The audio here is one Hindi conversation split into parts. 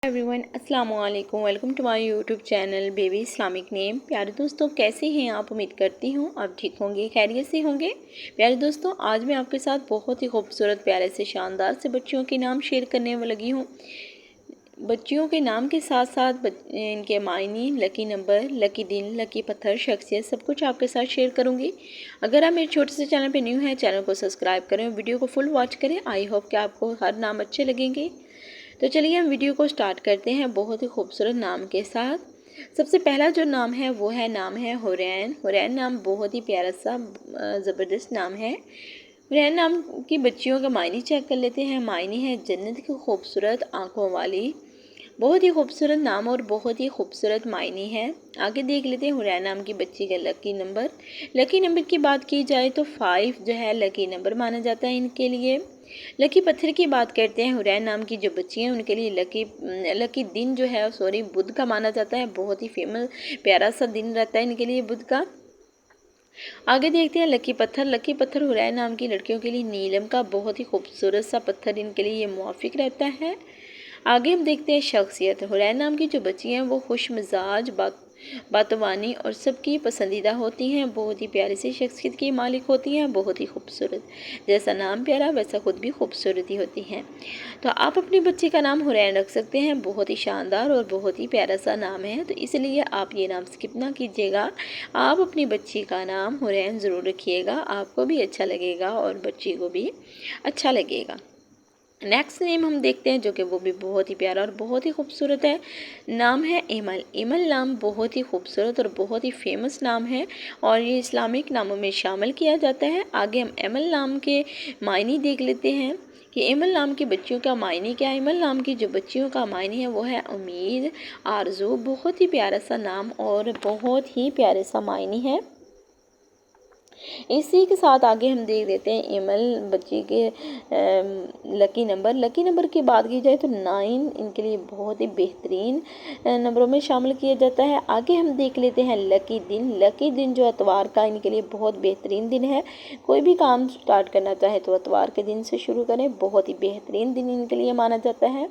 एवरीवन अस्सलाम वालेकुम। Welcome to my YouTube channel baby Islamic name. प्यारे दोस्तों, कैसे हैं आप? उम्मीद करती हूँ आप ठीक होंगे, खैरियत से होंगे। प्यारे दोस्तों, आज मैं आपके साथ बहुत ही खूबसूरत प्यारे से शानदार से बच्चियों के नाम शेयर करने में लगी हूँ। बच्चियों के नाम के साथ साथ इनके मायने, लकी नंबर, लकी दिन, लकी पत्थर, शख्सियत, सब कुछ आपके साथ शेयर करूँगी। अगर आप मेरे छोटे से चैनल पर न्यू हैं, चैनल को सब्सक्राइब करें, वीडियो को फुल वॉच करें। आई होप कि आपको हर नाम अच्छे लगेंगे। तो चलिए हम वीडियो को स्टार्ट करते हैं बहुत ही खूबसूरत नाम के साथ। सबसे पहला जो नाम है वो नाम है हुरैन। हुरैन नाम बहुत ही प्यारा सा ज़बरदस्त नाम है। हुरैन नाम की बच्चियों का मायने चेक कर लेते हैं। मायने है जन्नत की खूबसूरत आँखों वाली। बहुत ही खूबसूरत नाम और बहुत ही खूबसूरत मायने है। आगे देख लेते हैं हुरैन नाम की बच्ची का लकी नंबर। लकी नंबर की बात की जाए तो 5 जो है लकी नंबर माना जाता है इनके लिए। लकी पत्थर की बात करते हैं, हुरैन नाम की जो बच्ची हैं उनके लिए लकी दिन जो है बुध का माना जाता है। बहुत ही फेमस प्यारा सा दिन रहता है इनके लिए बुध का। आगे देखते हैं लकी पत्थर। लकी पत्थर हुरैन नाम की लड़कियों के लिए नीलम का बहुत ही खूबसूरत सा पत्थर इनके लिए ये मुआफिक रहता है। आगे हम देखते हैं शख्सियत। हुरैन नाम की जो बच्ची हैं वो खुश मिजाज, बातवानी और सबकी पसंदीदा होती हैं। बहुत ही प्यारी सी शख्सियत की मालिक होती हैं, बहुत ही खूबसूरत। जैसा नाम प्यारा वैसा खुद भी खूबसूरती होती हैं। तो आप अपने बच्चे का नाम हुरैन रख सकते हैं। बहुत ही शानदार और बहुत ही प्यारा सा नाम है, तो इसलिए आप ये नाम स्किप ना कीजिएगा। आप अपनी बच्ची का नाम हुरैन ज़रूर रखिएगा, आपको भी अच्छा लगेगा और बच्ची को भी अच्छा लगेगा। नेक्स्ट नेम हम देखते हैं जो कि वो भी बहुत ही प्यारा और बहुत ही खूबसूरत है। नाम है एमल। एमल नाम बहुत ही खूबसूरत और बहुत ही फेमस नाम है और ये इस्लामिक नामों में शामिल किया जाता है। आगे हम एमल नाम के मायने देख लेते हैं कि एमल नाम की बच्चियों का मायने क्या है। एमल नाम की जो बच्चियों का मायने है वो है उम्मीद, आरज़ू। बहुत ही प्यारा सा नाम और बहुत ही प्यारे सा मायने है। इसी के साथ आगे हम देख लेते हैं एमल बच्ची के लकी नंबर। लकी नंबर की बात की जाए तो 9 इनके लिए बहुत ही बेहतरीन नंबरों में शामिल किया जाता है। आगे हम देख लेते हैं लकी दिन। लकी दिन जो एतवार का इनके लिए बहुत बेहतरीन दिन है। कोई भी काम स्टार्ट करना चाहे तो एतवार के दिन से शुरू करें, बहुत ही बेहतरीन दिन इनके लिए माना जाता है।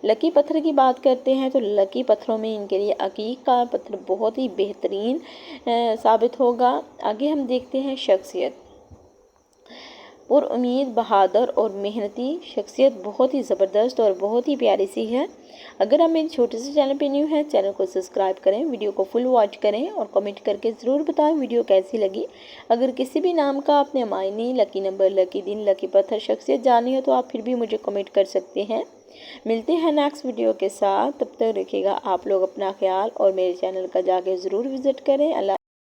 लकी पत्थर की बात करते हैं तो लकी पत्थरों में इनके लिए अकीक का पत्थर बहुत ही बेहतरीन साबित होगा। आगे हम देखते हैं शख्सियत। और उम्मीद, बहादुर और मेहनती शख्सियत बहुत ही ज़बरदस्त और बहुत ही प्यारी सी है। अगर आप मेरे छोटे से चैनल पे न्यू हैं, चैनल को सब्सक्राइब करें, वीडियो को फुल वॉच करें और कमेंट करके ज़रूर बताएं वीडियो कैसी लगी। अगर किसी भी नाम का आपने मायने, लकी नंबर, लकी दिन, लकी पत्थर, शख्सियत जानी हो तो आप फिर भी मुझे कमेंट कर सकते हैं। मिलते हैं नेक्स्ट वीडियो के साथ, तब तक रखिएगा आप लोग अपना ख्याल और मेरे चैनल का जाके ज़रूर विज़िट करें। अल्लाह।